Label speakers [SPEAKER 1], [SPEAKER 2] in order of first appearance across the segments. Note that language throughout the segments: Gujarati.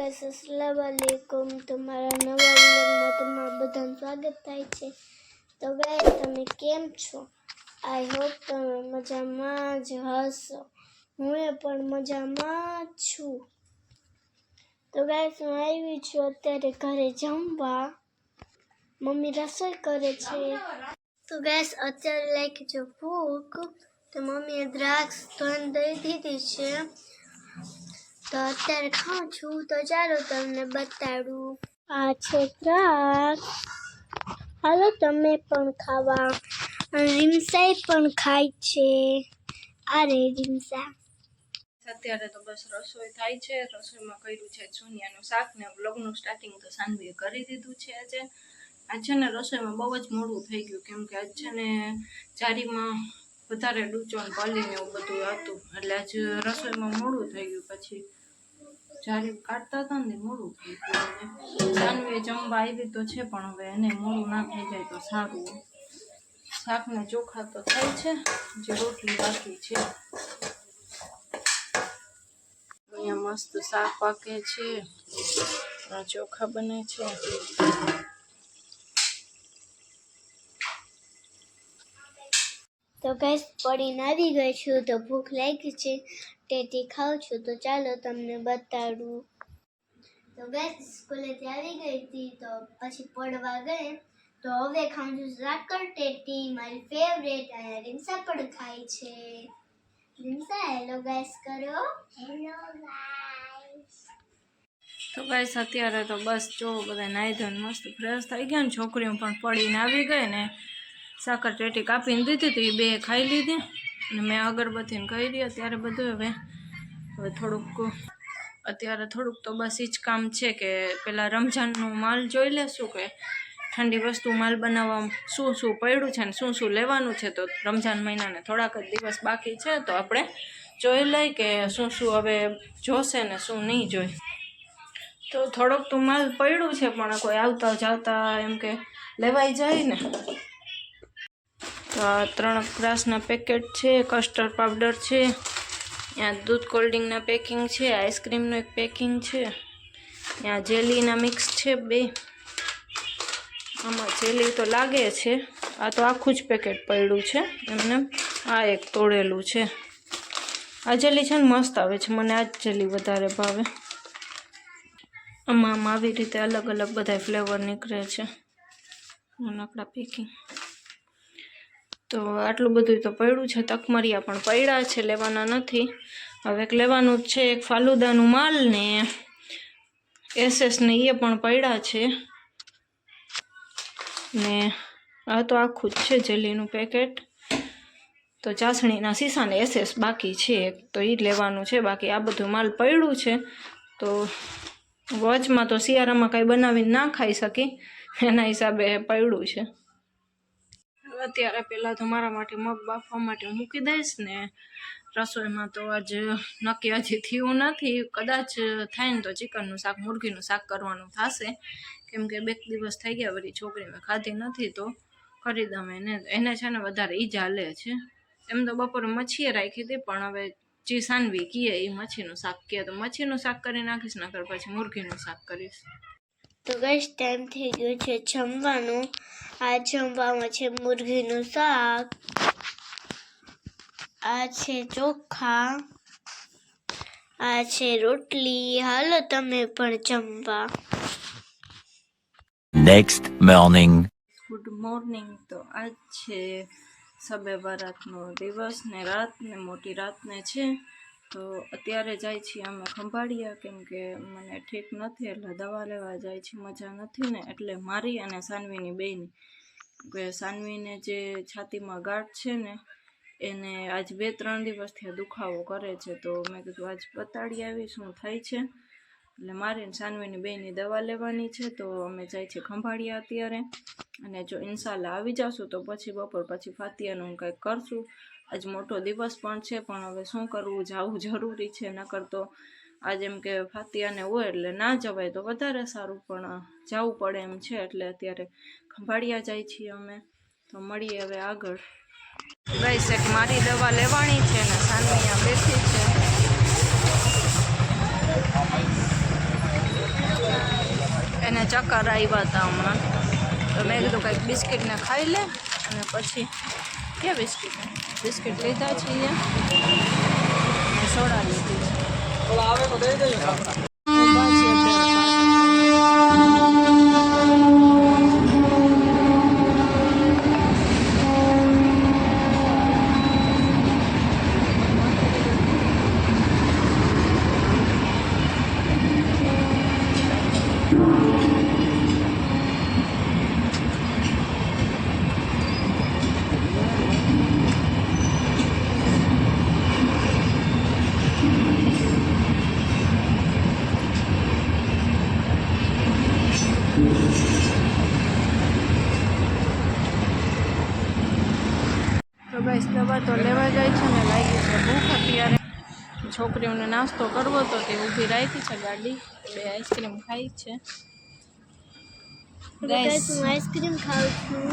[SPEAKER 1] ગાઈસ अस्सलाम वालेकुम તમારા નવા વ્લોગમાં તમારું બધાનું સ્વાગત થાય છે। તો ગાઈસ તમે કેમ છો? આઈ હોપ તમે મજામાં જ હશો। હું પણ મજામાં છું। તો ગાઈસ હું આવી છું અત્યારે ઘરે જમવા। મમ્મી રસોઈ કરે છે। તો ગાઈસ અત્યારે લાગી છે ભૂખ, તો મમ્મીએ દ્રાક્ષ ધોઈને દઈ દીધી છે। તો અત્યારે ખાઉં છું, તો ચાલો તમને બતાડું। આ છે દ્રાક્ષ, હાલો તમે પણ ખાવા। રીમસાઈ પણ ખાય છે। આ રે રીમસા।
[SPEAKER 2] અત્યારે તો બસ રસોઈ થાય છે। રસોઈમાં કર્યું છે ચૂનિયાનું શાક ને બ્લોગનું સ્ટાર્ટિંગ તો સાનવીએ કરી દીધું છે। આજ છે ને રસોઈમાં બહુ જ મોડું થઈ ગયું, કેમ કે આજ છે ને જારીમાં વધારે ડૂચો ને પલી ને એવું બધું હતું, એટલે આજ રસોઈમાં મોડું થઈ ગયું। પછી જારી કાઢતા હતા ને મોડું થઈ ગયું। સાનવીએ જમવા આવી તો છે, પણ હવે એને મોડું ના થઈ જાય તો સારું। શાક ને ચોખા તો થાય છે, જે રોટલી બાકી છે। અહીંયા મસ્ત શાક પાકે છે, ચોખા બને છે।
[SPEAKER 1] તો ગાઈસ પડીને આવી ગઈ છું, તો ભૂખ લાગી છે, ટેટી ખાઉં છું, તો ચાલો તમને બતાડું। તો ગાઈસ સ્કૂલેથી આવી ગઈ હતી, તો પછી પડવા ગઈ, તો હવે ખાઉં છું સાકર ટેટી, મારી ફેવરેટ। અહીંયા રીમસા પણ ખાય છે। રીમસા હેલો ગાઈસ કરો। Hello guys.
[SPEAKER 2] તો ગાઈસ અત્યારે તો બસ જો બધા નાઈ ધોઈને મસ્ત ફ્રેશ થઈ ગયા ને, છોકરીઓ પણ પડીને આવી ગઈ ને સાકર ટેટી કાપીને દીધી હતી, બે ખાઈ લીધી અને મેં અગરબત્તીને કરી અત્યારે બધું। હવે થોડુંક અત્યારે તો બસ એ જ કામ છે કે પેલા રમઝાનનું માલ જોઈ લેશું કે ઠંડી વસ્તુ માલ બનાવવા શું શું પડ્યું છે ને શું શું લેવાનું છે। તો રમઝાન મહિનાને થોડાક જ દિવસ બાકી છે, તો આપણે જોઈ લઈ કે શું શું હવે જોશે ને શું નહીં જોઈ। તો થોડોક તો માલ પડ્યું છે, પણ કોઈ આવતા જાવતા એમ કે લેવાઈ જાય ને। તો આ 3 ગ્રાસના પેકેટ છે, કસ્ટર્ડ પાવડર છે, ત્યાં દૂધ કોલ્ડ્રિંકના પેકિંગ છે, આઈસ્ક્રીમનું એક પેકિંગ છે, ત્યાં જેલીના મિક્સ છે 2, આમાં જેલી તો લાગે છે। આ તો આખું જ પેકેટ પડ્યું છે એમને। આ એક તોડેલું છે। આ જેલી છે ને મસ્ત આવે છે, મને આ જ જેલી વધારે ભાવે। આમાં આવી રીતે અલગ અલગ બધા ફ્લેવર નીકળે છે, નાનકડા પેકિંગ। તો આટલું બધું તો પડ્યું છે। તકમરિયા પણ પડ્યા છે, લેવાના નથી। હવે એક લેવાનું જ છે, એક ફાલુદાનું માલ ને એસએસ ને એ પણ પડ્યા છે ને આ તો આખું જ છે જેલીનું પેકેટ। તો ચાસણીના સીસા ને એસએસ બાકી છે, તો એ લેવાનું છે। બાકી આ બધું માલ પડ્યું છે। તો વચમાં તો શિયાળામાં કાંઈ બનાવીને ના ખાઈ શકી, એના હિસાબે પડ્યું છે। અત્યારે પહેલાં તો મારા માટે મગ બાફવા માટે મૂકી દઈશ ને રસોઈમાં તો આજ નક્કી હજી થયું નથી। કદાચ થાય ને તો ચિકનનું શાક મુરઘીનું શાક કરવાનું થશે, કેમ કે 2 દિવસ થઈ ગયા વળી છોકરીને ખાધી નથી, તો કરી દઉં એને છે ને વધારે ઈજા હાલે છે। એમ તો બપોરે મચ્છીએ રાખી હતી, પણ હવે જે સાનવી કીએ એ મચ્છીનું શાક કહે તો મચ્છીનું શાક કરી નાખીશ, નકર પછી મુરઘીનું શાક કરીશ।
[SPEAKER 1] તો ગાઈસ ટાઈમ થઈ ગયો છે જમવાનું। આ જમવામાં છે મુરઘીનું શાક, આ છે ચોખા, આ છે રોટલી। હાલો તમે પણ જમવા।
[SPEAKER 3] Next morning.
[SPEAKER 2] Good morning. તો આજ છે શબે બારાતનો દિવસ ને રાત ને મોટી રાતને છે। તો અત્યારે જાય છીએ અમે ખંભાળિયા, કેમ કે મને ઠીક નથી એટલે દવા લેવા જાય છે, મજા નથી ને એટલે મારી અને સાનવીની બેયની। કે સાનવીને જે છાતીમાં ગાંઠ છે ને એને આજ 2-3 દિવસથી દુખાવો કરે છે, તો મેં કીધું આજ બતાડી આવી શું થાય છે। એટલે મારીને સાનવીની બેયની દવા લેવાની છે, તો અમે જાય છે ખંભાળિયા અત્યારે। અને જો ઇન્શાલ્લાહ આવી જશું તો પછી બપોર પછી ફાતિયાનું કંઈક કરશું। આજ મોટો દિવસ પણ છે, પણ હવે શું કરવું, જવું જરૂરી છે, નકર તો આજ એમ કે ફાતિયાને હોય એટલે ના જવાય તો વધારે સારું, પણ જવું પડે એમ છે, એટલે અત્યારે ખંભાળિયા જાય છીએ અમે। તો મળીએ હવે આગળ। ગાઈસ એક મારી દવા લેવાની છે ને સાનવી અહીંયા બેઠી છે। એને ચક્કર આવ્યા હતા હમણાં, તો મેં કીધું કંઈક બિસ્કિટને ખાઈ લે અને પછી ક્યાં બિસ્કિટ લીધા છીએ અને સોડા લીધી છે. ઊભા છીએ તો ગાઈસ દવા તો લેવા જાય છે ને લાગી છે ભૂખ. અત્યારે છોકરીઓને નાસ્તો કરવો તો તે ઊભી રાખી છે ગાડી, બે આઈસ્ક્રીમ ખાઈ છે.
[SPEAKER 1] ગાઈસ હું આઈસ્ક્રીમ ખાઉં છું.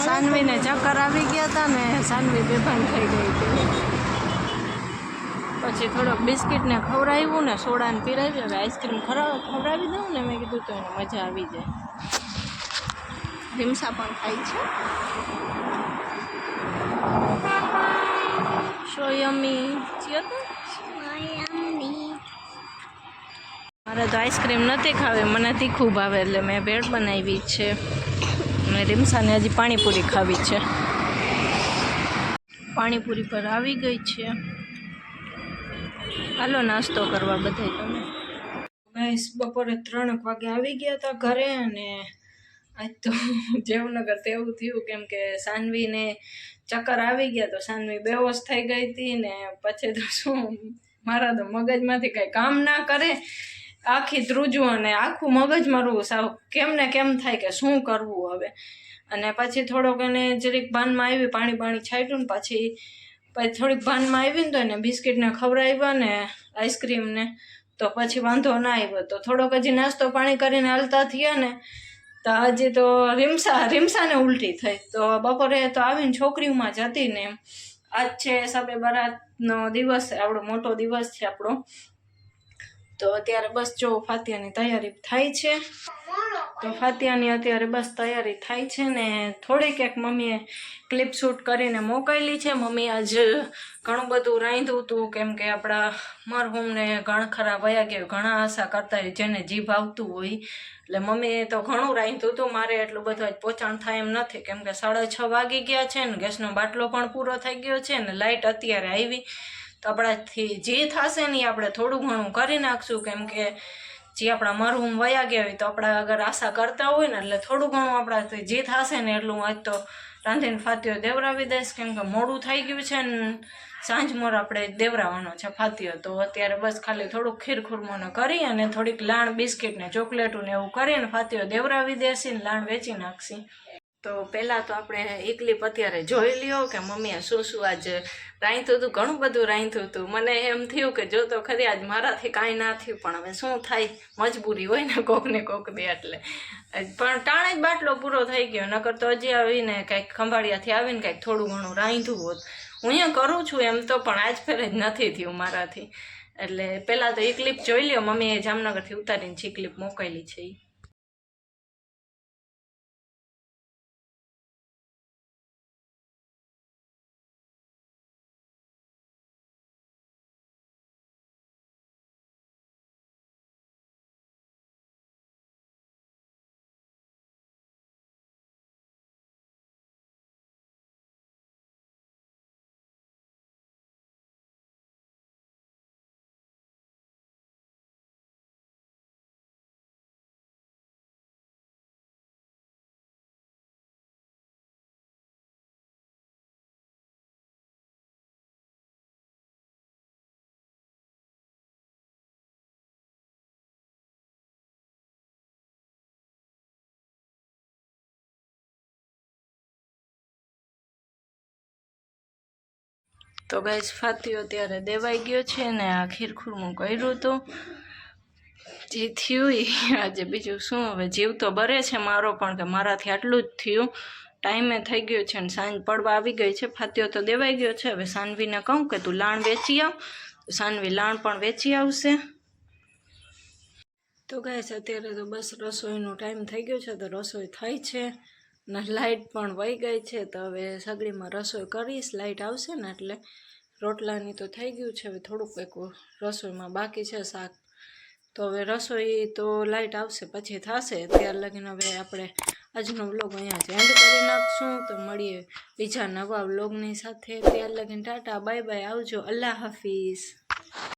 [SPEAKER 2] સાનવીને ચક્કર આવી ગયા હતા ને સાનવી બેભાન થઈ ગઈ હતી. પછી થોડોક બિસ્કિટને ખવડાવ્યું ને સોડાને પીરાવી. હવે આઈસ્ક્રીમ ખવડાવી દઉં ને મેં કીધું તો એને મજા આવી જાય. રીમસા પણ ખાઈ છે. સો યમી મારે તો આઈસ્ક્રીમ નથી ખાવી, મને તીખું ભાવે એટલે મેં ભેળ બનાવી છે. અને રીમસાને હજી પાણીપુરી ખાવી છે. પાણીપુરી પર આવી ગઈ છે. હાલો નાસ્તો કરવા બધાય તમે. ગાઈસ બપોરે 3 વાગે આવી ગયા હતા ઘરે અને આજ તો જેવનગર તેવું થયું કેમ કે સાનવીને ચક્કર આવી ગયા તો સાનવી બેહોશ થઈ ગઈ હતી ને પછી તો શું મારા તો મગજમાંથી કંઈ કામ ના કરે, આખી ધ્રુજવું અને આખું મગજ મારું સાવ કેમ ને કેમ થાય કે શું કરવું હવે. અને પછી થોડોક એને જરીક ભાનમાં આવી, પાણી છાંટ્યું ને પછી થોડીક ભાનમાં આવી ને તો એને બિસ્કિટને ખવડાવ્યા ને આઈસ્ક્રીમને, તો પછી વાંધો ના આવ્યો. તો થોડોક હજી નાસ્તો પાણી કરીને હાલતા થયા ને તો હજી તો રીમસાને ઉલટી થઈ. તો બપોરે તો આવીને છોકરીઓમાં જ હતી ને આજ છે સબે બરાતનો દિવસ, આપણો મોટો દિવસ છે આપણો. તો અત્યારે બસ જો ફાતિયાની તૈયારી થાય છે. તો ફાતિયાની અત્યારે બસ તૈયારી થાય છે ને થોડીક એક મમ્મીએ ક્લિપ શૂટ કરીને મોકલેલી છે. મમ્મી આજ ઘણું બધું રાંધ્યું હતું કેમ કે આપણા મરહુમને ઘણખરા વયા ગયા, ઘણા આશા કરતા હોય જેને જીભ આવતું હોય. એટલે મમ્મીએ તો ઘણું રાંધ્યું હતું. મારે એટલું બધું આજ પોચાણ થાય એમ નથી કેમ કે 6:30 વાગી ગયા છે ને ગેસનો બાટલો પણ પૂરો થઈ ગયો છે ને લાઇટ અત્યારે આવી. તો આપણાથી જે થશે ને આપણે થોડું ઘણું કરી નાખશું કેમ કે જે આપણા મરહુમ વયા ગયા હોય તો આપણે અગર આશા કરતા હોય ને એટલે થોડું ઘણું આપણાથી જે થશે ને એટલું આજ તો રાંધીને ફાતિયો દેવરાવી દઈશ કેમ કે મોડું થઈ ગયું છે ને સાંજ મોર આપણે દેવરાવાનો છે ફાતિયો. તો અત્યારે બસ ખાલી થોડુંક ખીરખુરમોને કરી અને થોડીક લાણ બિસ્કિટ ને ચોકલેટું ને એવું કરીને ફાતિયો દેવરાવી દેશી ને લાણ વેચી નાખશી. તો પહેલાં તો આપણે એક ક્લિપ અત્યારે જોઈ લ્યો કે મમ્મીએ શું આજ રાંધ્યું હતું. ઘણું બધું રાંધ્યું હતું. મને એમ થયું કે જો તો ખરી આજ મારાથી કાંઈ ના થયું પણ હવે શું થાય, મજબૂરી હોય ને કોકને કોક દે એટલે. પણ ટાણે જ બાટલો પૂરો થઈ ગયો, નકર તો હજી આવીને કંઈક ખંભાળિયાથી આવીને કંઈક થોડું ઘણું રાંધ્યું હોત. હું અહીંયા કરું છું એમ તો પણ આજ ફેરે જ નથી થયું મારાથી. એટલે પહેલાં તો એ ક્લિપ જોઈ લ્યો. મમ્મીએ જામનગરથી ઉતારીને જે ક્લિપ મોકલેલી છે એ. તો ગાઈસ ફાતિયો ત્યારે દેવાઈ ગયો છે ને આ ખીરખુરમું કર્યું હતું જે થયું એ આજે બીજું શું. હવે જીવ તો બરે છે મારો પણ કે મારાથી આટલું જ થયું. ટાઈમે થઈ ગયો છે ને સાંજ પડવા આવી ગઈ છે. ફાતિયો તો દેવાઈ ગયો છે. હવે સાનવીને કહું કે તું લાણ વેચી આવ તો સાનવી લાણ પણ વેચી આવશે. તો ગાઈસ અત્યારે તો બસ રસોઈનો ટાઈમ થઈ ગયો છે, તો રસોઈ થઈ છે ને લાઇટ પણ વહી ગઈ છે. તો હવે સગડીમાં રસોઈ કરીશ, લાઇટ આવશે ને એટલે. રોટલાની તો થઈ ગયું છે, હવે થોડુંક એક રસોઈમાં બાકી છે શાક. તો હવે રસોઈ તો લાઇટ આવશે પછી થશે. ત્યાર લગીને હવે આપણે આજનો વ્લોગ અહીંયા જ એન્ડ કરી નાખશું. તો મળીએ બીજા નવા વ્લોગની સાથે. ત્યાર લગીને ટાટા બાય બાય, આવજો, અલ્લાહ હાફિઝ.